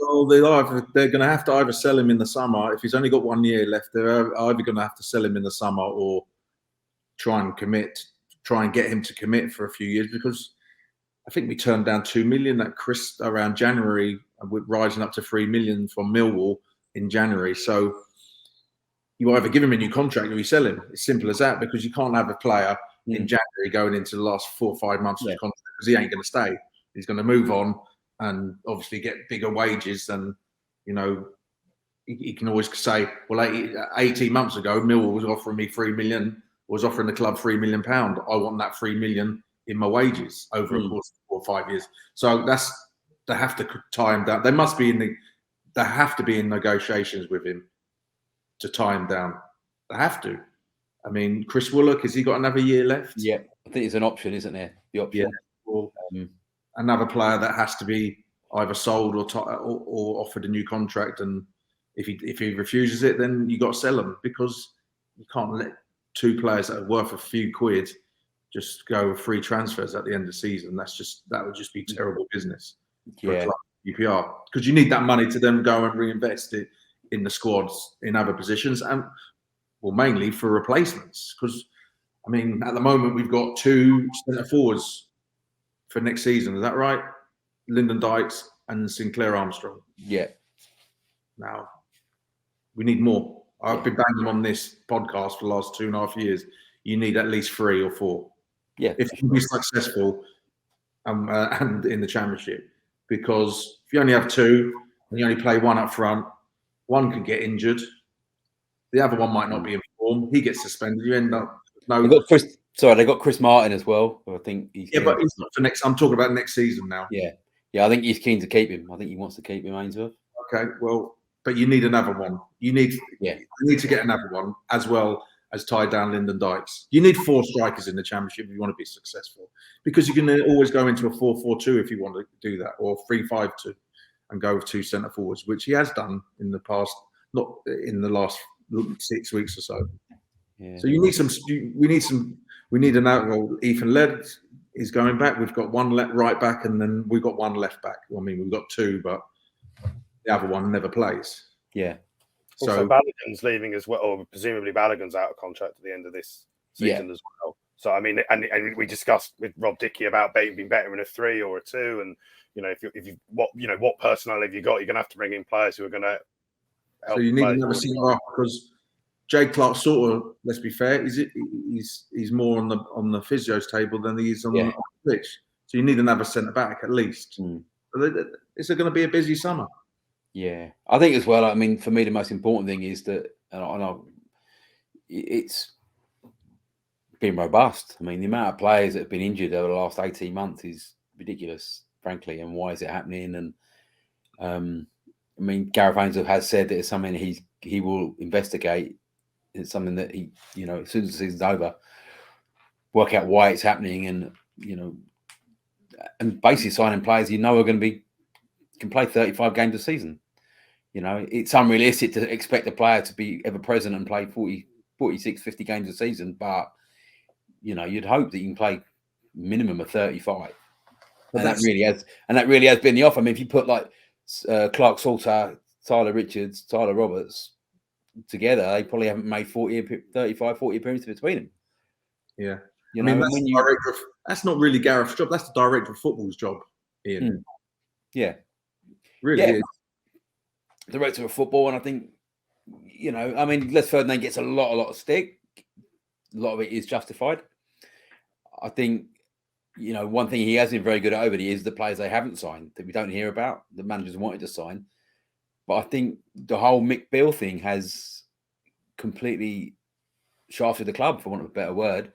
Speaker 1: Well,
Speaker 2: they're going to have to either sell him in the summer. If he's only got 1 year left, they're either going to have to sell him in the summer or try and get him to commit for a few years, because I think we turned down 2 million around January, rising up to 3 million from Millwall in January. So you either give him a new contract or you sell him. It's simple as that, because you can't have a player in January going into the last 4 or 5 months of his contract, because he ain't going to stay. He's going to move on and obviously get bigger wages. And, he can always say, well, 18 months ago, Millwall was offering me 3 million, was offering the club £3 million. I want that 3 million in my wages over a course of 4 or 5 years. So they have to tie him down. They have to be in negotiations with him to tie him down. They have to. I mean, Chris Willock, has he got another year left?
Speaker 1: Yeah, I think it's an option, isn't there? The option.
Speaker 2: Yeah. Well, another player that has to be either sold or offered a new contract. And if he refuses it, then you got to sell him, because you can't let 2 players that are worth a few quid just go with free transfers at the end of the season. That would just be terrible business for a club like QPR, because you need that money to then go and reinvest it in the squads in other positions, and mainly for replacements. Because I mean, at the moment we've got 2 centre forwards for next season. Is that right? Lyndon Dykes and Sinclair Armstrong.
Speaker 1: Yeah.
Speaker 2: Now we need more. I've been banging on this podcast for the last 2.5 years. You need at least 3 or 4.
Speaker 1: Yeah.
Speaker 2: If you can be successful and in the Championship, because if you only have 2 and you only play 1 up front, 1 could get injured. The other one might not be in form. He gets suspended. You end up
Speaker 1: They got Chris. Sorry, they got Chris Martin as well. I think he's
Speaker 2: but he's not for next. I'm talking about next season now.
Speaker 1: Yeah. I think he's keen to keep him. I think he wants to keep him, Ainsworth.
Speaker 2: Okay, well, but you need another one. You need to get another one as well as tie down Lyndon Dykes. You need 4 strikers in the Championship if you want to be successful, because you can always go into a 4-4-2 if you want to do that, or 3-5-2 and go with 2 centre forwards, which he has done in the past, not in the last 6 weeks or so. Yeah. So you need some. We need another. Well, Ethan Led is going back. We've got one right back, and then we've got one left back. I mean, we've got 2, but the other one never plays.
Speaker 1: Yeah.
Speaker 3: Also, Balogun's leaving as well, or presumably Balogun's out of contract at the end of this season as well. So I mean, and we discussed with Rob Dickey about being better in a 3 or a 2, and what personnel have you got? You're going to have to bring in players who are going to help.
Speaker 2: So you need another centre half, because Jay Clark sort of, let's be fair, he's more on the physio's table than he is on the pitch. So you need another centre back at least. It's going to be a busy summer.
Speaker 1: Yeah, I think as well. I mean, for me, the most important thing is that, it's been robust. I mean, the amount of players that have been injured over the last 18 months is ridiculous, frankly. And why is it happening? And I mean, Gareth Ainsworth has said that it's something he will investigate. It's something that he, as soon as the season's over, work out why it's happening, and and basically signing players are going to can play 35 games a season. It's unrealistic to expect a player to be ever present and play 40, 46, 50 games a season, but you'd hope that you can play minimum of 35. And that really has been the offer. I mean, if you put like Clark Salter, Tyler Richards, Tyler Roberts together, they probably haven't made 35, 40 appearances between them.
Speaker 2: Yeah. That's not really Gareth's job. That's the director of football's job, Ian.
Speaker 1: Yeah.
Speaker 2: Really is.
Speaker 1: Director of football, and I think, I mean, Les Ferdinand gets a lot of stick. A lot of it is justified. I think, one thing he has been very good at over the years is the players they haven't signed that we don't hear about, the managers wanted to sign. But I think the whole Mick McBeal thing has completely shafted the club, for want of a better word.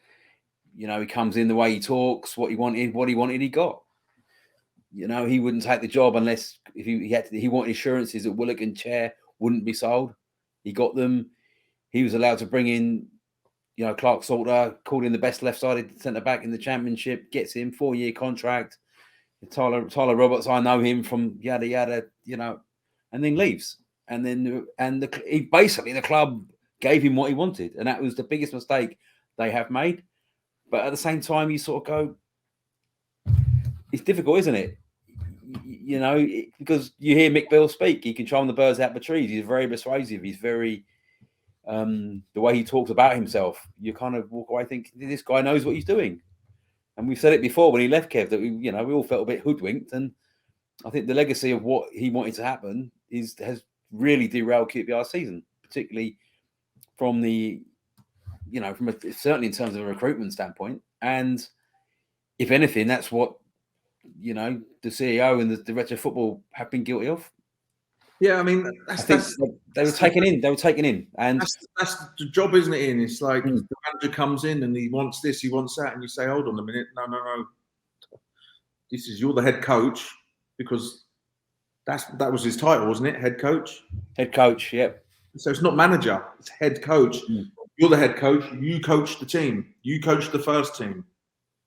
Speaker 1: He comes in, the way he talks, what he wanted, he got. He wouldn't take the job unless if he wanted assurances that Willock and Chair wouldn't be sold. He got them. He was allowed to bring in, Clark Salter, called in the best left-sided centre back in the Championship, gets him 4-year contract. Tyler Roberts, I know him from yada yada, and then leaves. And then the club gave him what he wanted, and that was the biggest mistake they have made. But at the same time, you sort of go, it's difficult, isn't it? Because you hear Mick McBeal speak, he can charm the birds out of the trees. He's very persuasive. He's very, the way he talks about himself, you kind of walk away thinking, this guy knows what he's doing. And we've said it before when he left Kev that we all felt a bit hoodwinked. And I think the legacy of what he wanted to happen has really derailed QPR season, particularly from certainly in terms of a recruitment standpoint. And if anything, that's what the CEO and the director of football have been guilty of.
Speaker 2: Yeah, I mean,
Speaker 1: they were taken in, and
Speaker 2: that's the job, isn't it? Ian? It's like the manager comes in and he wants this, he wants that, and you say, "Hold on a minute, no. You're the head coach," because that was his title, wasn't it? Head coach.
Speaker 1: Head coach, yep.
Speaker 2: So it's not manager; it's head coach. You're the head coach. You coach the team. You coach the first team.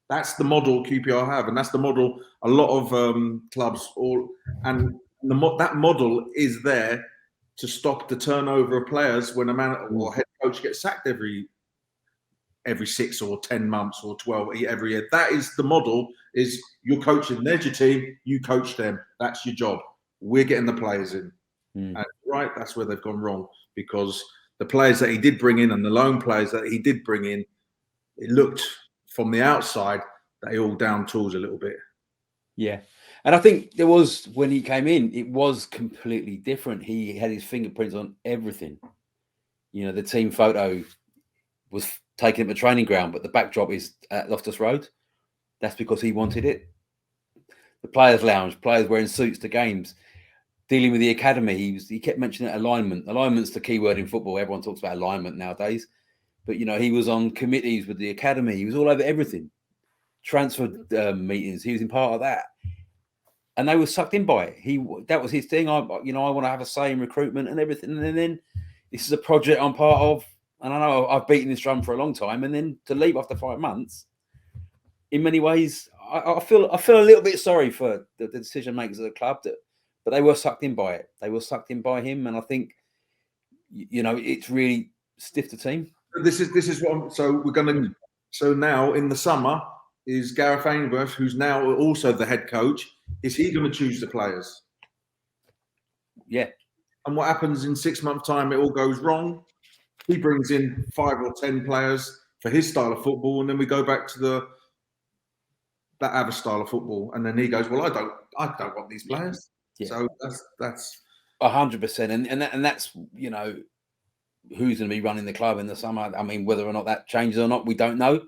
Speaker 2: That's the model QPR have, and that's the model a lot of clubs that model is there to stop the turnover of players when a manager or head coach gets sacked every 6 or 10 months or 12 every year. That is the model. Is you're coaching, there's your team, you coach them. That's your job. We're getting the players in, and that's where they've gone wrong, because the players that he did bring in and the loan players that he did bring in, it looked from the outside, they all down tools a little bit.
Speaker 1: Yeah. And I think there was, when he came in, it was completely different. He had his fingerprints on everything. The team photo was taken at the training ground, but the backdrop is at Loftus Road. That's because he wanted it. The players' lounge, players wearing suits to games. dealing with the academy, he kept mentioning alignment. Alignment's the key word in football. Everyone talks about alignment nowadays. But, he was on committees with the academy. He was all over everything. Transfer meetings. He was in part of that. And they were sucked in by it. That was his thing. I want to have a say in recruitment and everything. And then this is a project I'm part of. And I know I've beaten this drum for a long time. And then to leave after 5 months, in many ways, I feel a little bit sorry for the decision makers of the club, but they were sucked in by it. They were sucked in by him. And I think, it's really stiffed the team.
Speaker 2: This is what so now in the summer is Gareth Ainsworth, who's now also the head coach. Is he going to choose the players?
Speaker 1: Yeah.
Speaker 2: And what happens in 6 months' time? It all goes wrong. He brings in 5 or 10 players for his style of football, and then we go back to that other style of football, and then he goes, "Well, I don't want these players." Yeah. So that's
Speaker 1: 100%, and that's who's going to be running the club in the summer. I mean, whether or not that changes or not, we don't know.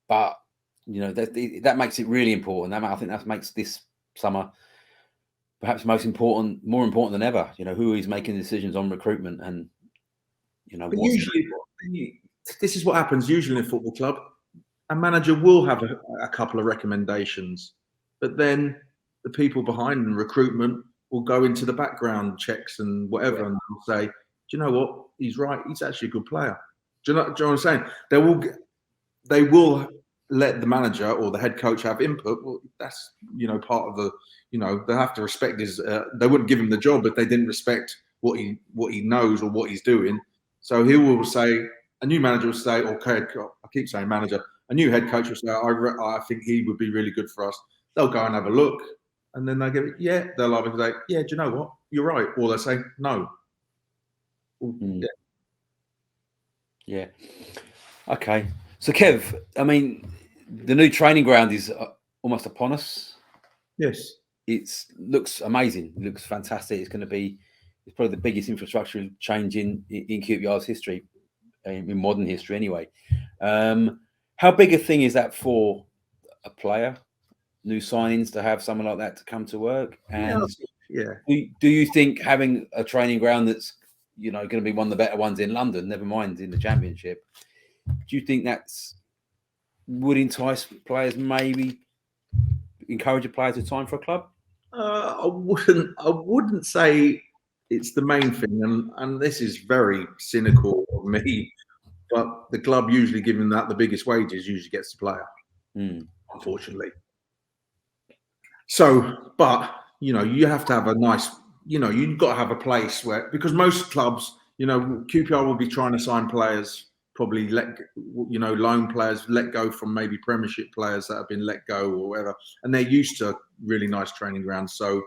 Speaker 1: But that makes it really important. I think that makes this summer perhaps more important than ever. Who is making decisions on recruitment, and
Speaker 2: usually this is what happens. Usually in a football club, a manager will have a couple of recommendations, but then the people behind the recruitment will go into the background checks and whatever, and say, "Do you know what? He's right. He's actually a good player." Do you know what I'm saying? They will let the manager or the head coach have input. Well, that's part of the they have to respect his. They wouldn't give him the job if they didn't respect what he knows or what he's doing. So he will say, a new manager will say, "Okay, I keep saying manager." A new head coach will say, I think he would be really good for us. They'll go and have a look, and then they go, "Yeah." They'll either say, "Yeah, do you know what? You're right," or they'll say, "No."
Speaker 1: Yeah. Okay. So, Kev, I mean, the new training ground is almost upon us.
Speaker 2: Yes.
Speaker 1: It looks amazing. It looks fantastic. It's probably the biggest infrastructure change in QPR's history, in modern history anyway. How big a thing is that for a player, new signings, to have someone like that to come to work? And do you think having a training ground that's going to be one of the better ones in London, never mind in the Championship, do you think would entice players, maybe encourage a player to sign for a club?
Speaker 2: I wouldn't say it's the main thing, and this is very cynical of me, but the club usually giving that the biggest wages usually gets the player, unfortunately. So, but you have to have a nice, you've got to have a place where, because most clubs, QPR will be trying to sign players, probably loan players, let go from maybe Premiership players that have been let go or whatever, and they're used to really nice training grounds. So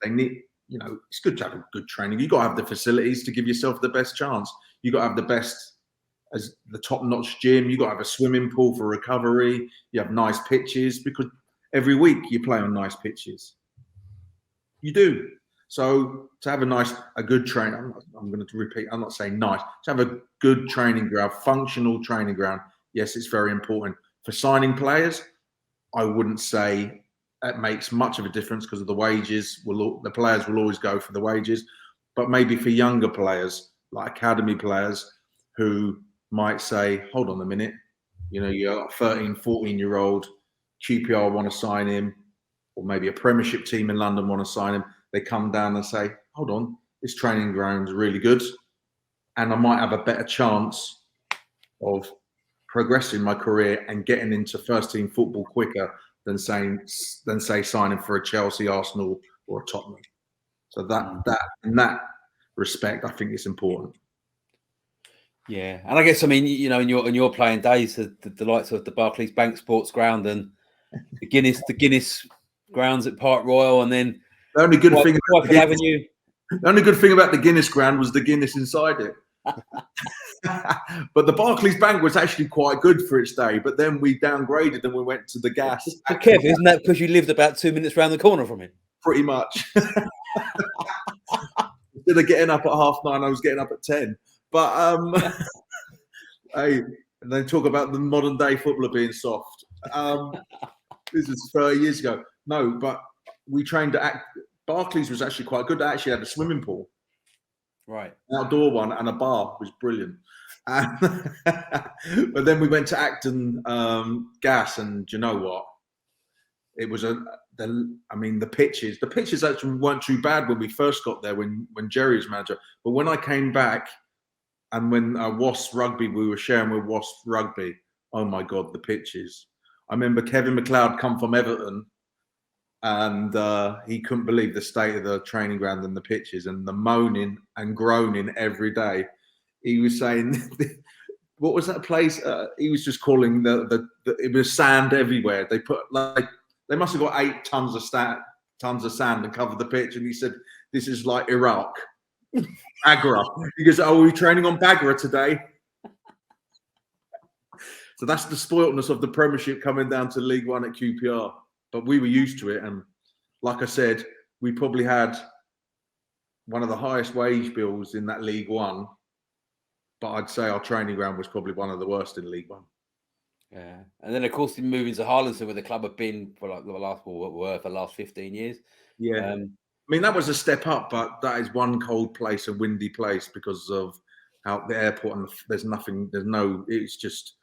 Speaker 2: they need, it's good to have a good training. You've got to have the facilities to give yourself the best chance. You've got to have the best, as the top-notch gym. You've got to have a swimming pool for recovery. You have nice pitches, because every week you play on nice pitches. You do. So to have a good training, I'm going to repeat, I'm not saying nice, to have a good training ground, functional training ground, yes, it's very important. For signing players, I wouldn't say it makes much of a difference, because of the wages. The players will always go for the wages. But maybe for younger players, like academy players, who might say, hold on a minute, you're a 13, 14-year-old, QPR want to sign him, or maybe a Premiership team in London want to sign him. They come down and say, hold on, this training ground is really good, and I might have a better chance of progressing my career and getting into first team football quicker than say signing for a Chelsea, Arsenal, or a Tottenham. So that in that respect, I think it's important.
Speaker 1: Yeah, and I guess, I mean, in your playing days, the likes of the Barclays Bank Sports Ground and the Guinness grounds at Park Royal, and then
Speaker 2: the only good thing about the Guinness ground was the Guinness inside it. But the Barclays Bank was actually quite good for its day. But then we downgraded and we went to the gas.
Speaker 1: But Kev, isn't that because you lived about 2 minutes round the corner from it?
Speaker 2: Pretty much. Instead of getting up at 9:30, I was getting up at 10. But hey, and they talk about the modern day footballer being soft. This was 30 years ago. No, but we trained at Barclays was actually quite good. They actually had a swimming pool,
Speaker 1: Right.
Speaker 2: outdoor one, and a bar. It was brilliant. And but then we went to Acton Gas, and do you know what? It was the pitches actually weren't too bad when we first got there, when Jerry was manager. But when I came back, and when Wasps Rugby, we were sharing with Wasps Rugby, oh my God, the pitches. I remember Kevin McLeod come from Everton, and he couldn't believe the state of the training ground and the pitches and the moaning and groaning every day. He was saying, what was that place? He was just calling it was sand everywhere. They must have got 8 tons of sand and covered the pitch. And he said, this is like Iraq. Bagra. He goes, oh, are we training on Bagra today? So that's the spoiltness of the Premiership coming down to League One at QPR. But we were used to it. And like I said, we probably had one of the highest wage bills in that League One. But I'd say our training ground was probably one of the worst in League One.
Speaker 1: Yeah. And then, of course, moving to Harleston, where the club have been for like the last 15 years.
Speaker 2: Yeah. I mean, that was a step up, but that is one cold place, a windy place, because of how the airport and it's just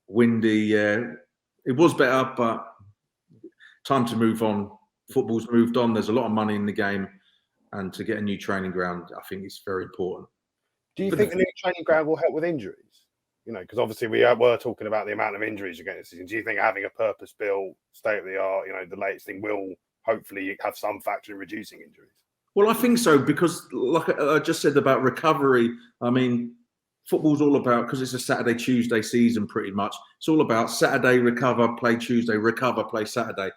Speaker 2: windy. Yeah. It was better, but time to move on. Football's moved on. There's a lot of money in the game. And to get a new training ground, I think it's very important.
Speaker 3: Do you think the new training ground will help with injuries? Because obviously we were talking about the amount of injuries you're getting this season. Do you think having a purpose-built, state-of-the-art, the latest thing will hopefully have some factor in reducing injuries?
Speaker 2: Well, I think so, because like I just said about recovery, I mean, football's all about, because it's a Saturday, Tuesday season pretty much, it's all about Saturday, recover, play Tuesday, recover, play Saturday.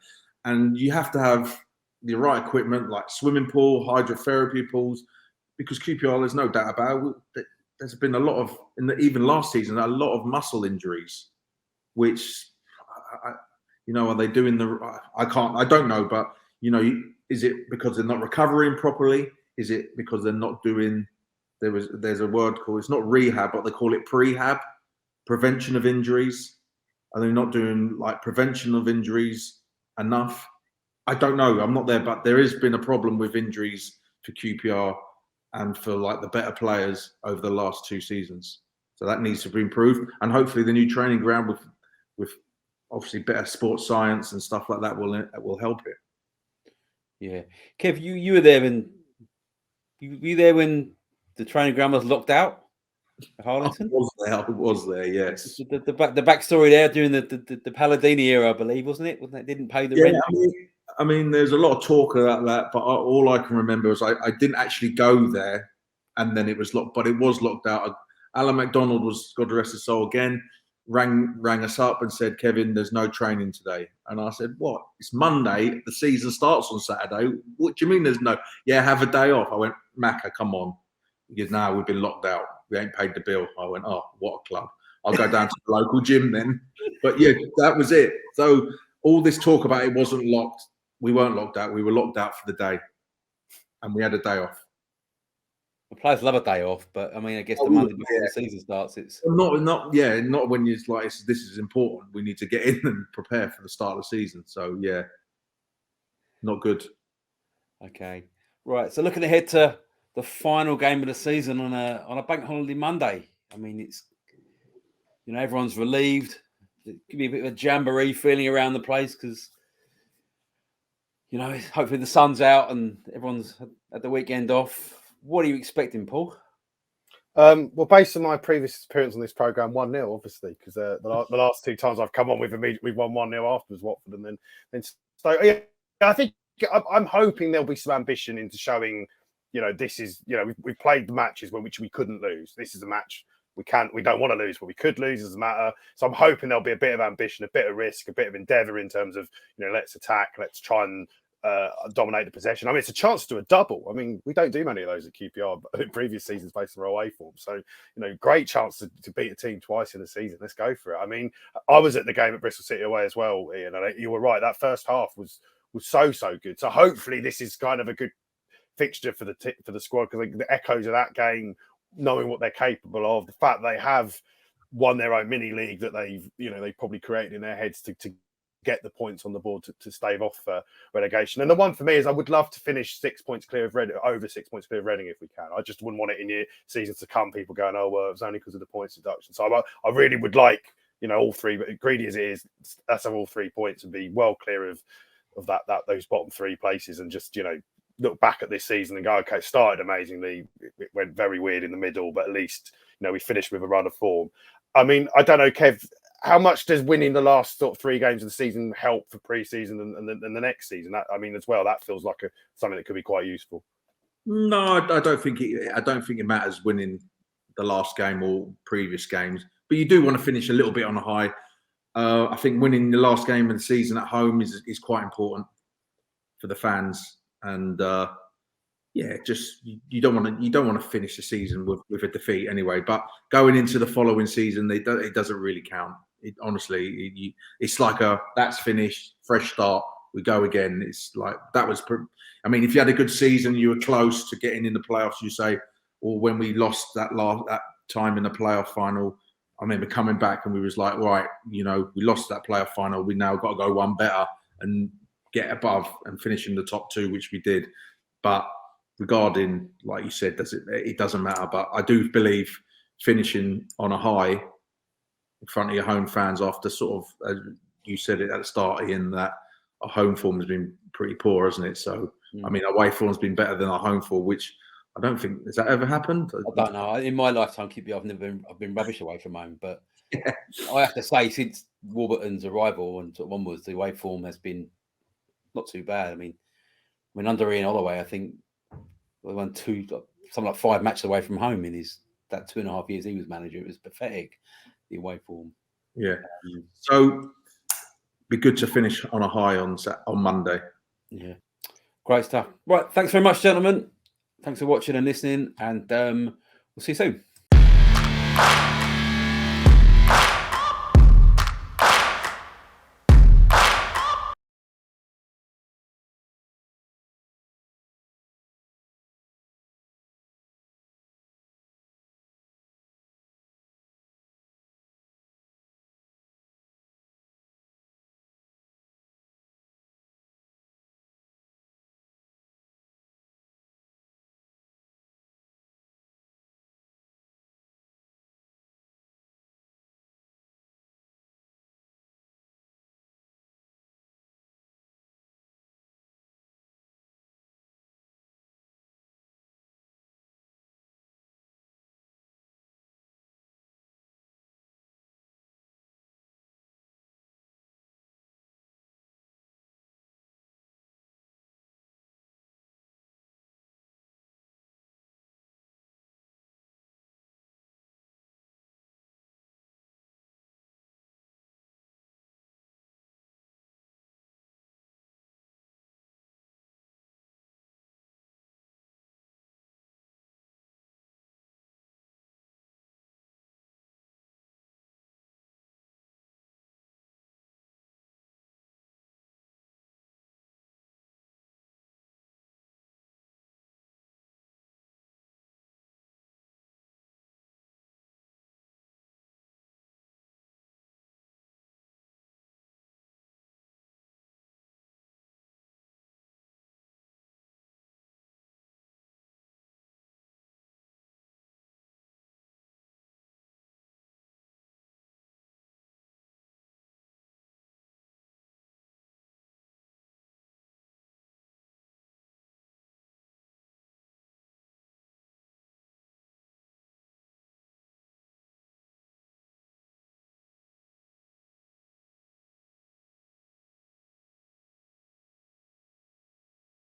Speaker 2: And you have to have the right equipment, like swimming pool, hydrotherapy pools, because QPR, there's no doubt about it, there's been a lot of, even last season, a lot of muscle injuries, which, are they doing I don't know, but, is it because they're not recovering properly? Is it because they're not doing, there's a word called, it's not rehab, but they call it prehab, prevention of injuries. Are they not doing like prevention of injuries enough? I don't know. I'm not there, but there has been a problem with injuries for QPR and for like the better players over the last 2 seasons. So that needs to be improved. And hopefully the new training ground with obviously better sports science and stuff like that will help it.
Speaker 1: Yeah. Kev, you were there when the training ground was locked out at Harlington?
Speaker 2: I was there, yes.
Speaker 1: The backstory there during the Palladini era, I believe, wasn't it? It didn't pay the rent.
Speaker 2: I mean, there's a lot of talk about that, but all I can remember is I didn't actually go there, and then it was locked. But it was locked out. Alan McDonald was, God rest his soul, again rang us up and said, "Kevin, there's no training today." And I said, "What? It's Monday. The season starts on Saturday. What do you mean there's no? Yeah, have a day off." I went, "Macca, come on." He goes, "No, we've been locked out. We ain't paid the bill." I went, "Oh, what a club! I'll go down to the local gym then." But yeah, that was it. So all this talk about it wasn't locked. We weren't locked out. We were locked out for the day, and we had a day off.
Speaker 1: The players love a day off, but I mean, I guess the Monday before the season starts, it's
Speaker 2: not when you're like, this is important. We need to get in and prepare for the start of the season. So yeah, not good.
Speaker 1: Okay, right. So looking ahead to the final game of the season on a bank holiday Monday. I mean, it's everyone's relieved. It could be a bit of a jamboree feeling around the place because hopefully the sun's out and everyone's had the weekend off. What are you expecting, Paul?
Speaker 3: Well, based on my previous experience on this programme, 1-0, obviously, because the last 2 times I've come on, we've won 1-0 afterwards, Watford, and then Stoke. Yeah, I think I'm hoping there'll be some ambition into showing, this is, we've played the matches which we couldn't lose. This is a match we don't want to lose, but we could lose, doesn't matter. So I'm hoping there'll be a bit of ambition, a bit of risk, a bit of endeavour in terms of, let's attack, let's try and dominate the possession. I mean, it's a chance to do a double. I mean, we don't do many of those at QPR in previous seasons based on our away form. So, great chance to beat a team twice in a season. Let's go for it. I mean, I was at the game at Bristol City away as well, Ian, and you were right. That first half was so good. So hopefully this is kind of a good fixture for the squad, because the echoes of that game, knowing what they're capable of, the fact they have won their own mini league that they've probably created in their heads to get the points on the board to stave off relegation. And the one for me is I would love to finish 6 points clear of Reading, over 6 points clear of Reading if we can. I just wouldn't want it in seasons to come, people going, oh, well, it was only because of the points deduction. So I really would like, all three, but greedy as it is, let's have all 3 points and be well clear of those bottom 3 places, and just, look back at this season and go, okay, it started amazingly, it went very weird in the middle, but at least, we finished with a run of form. I mean, I don't know, Kev, how much does winning the last sort of 3 games of the season help for pre-season and the next season? As well, that feels like something that could be quite useful.
Speaker 2: No, I don't think it matters winning the last game or previous games, but you do want to finish a little bit on a high. I think winning the last game of the season at home is quite important for the fans, and just you don't want to finish the season with a defeat anyway. But going into the following season, it doesn't really count. Honestly, it's like that's finished, fresh start, we go again. It's like that was. I mean, if you had a good season, you were close to getting in the playoffs. You say, or when we lost that time in the playoff final, I remember coming back and we was like, right, we lost that playoff final. We now got to go one better and get above and finish in the top 2, which we did. But regarding, like you said, it doesn't matter. But I do believe finishing on a high in front of your home fans after sort of, you said it at the start, Ian, that our home form has been pretty poor, hasn't it? So, I mean, away form's been better than our home form, which I don't think, has that ever happened?
Speaker 1: I don't know. In my lifetime, I've been rubbish away from home, but I have to say, since Warburton's arrival and sort of onwards, the away form has been not too bad. I mean, under Ian Holloway, I think we won something like 5 matches away from home in that 2.5 years he was manager. It was pathetic, the away form.
Speaker 2: Yeah. So be good to finish on a high on Monday.
Speaker 1: Yeah. Great stuff. Right. Thanks very much, gentlemen. Thanks for watching and listening, and we'll see you soon.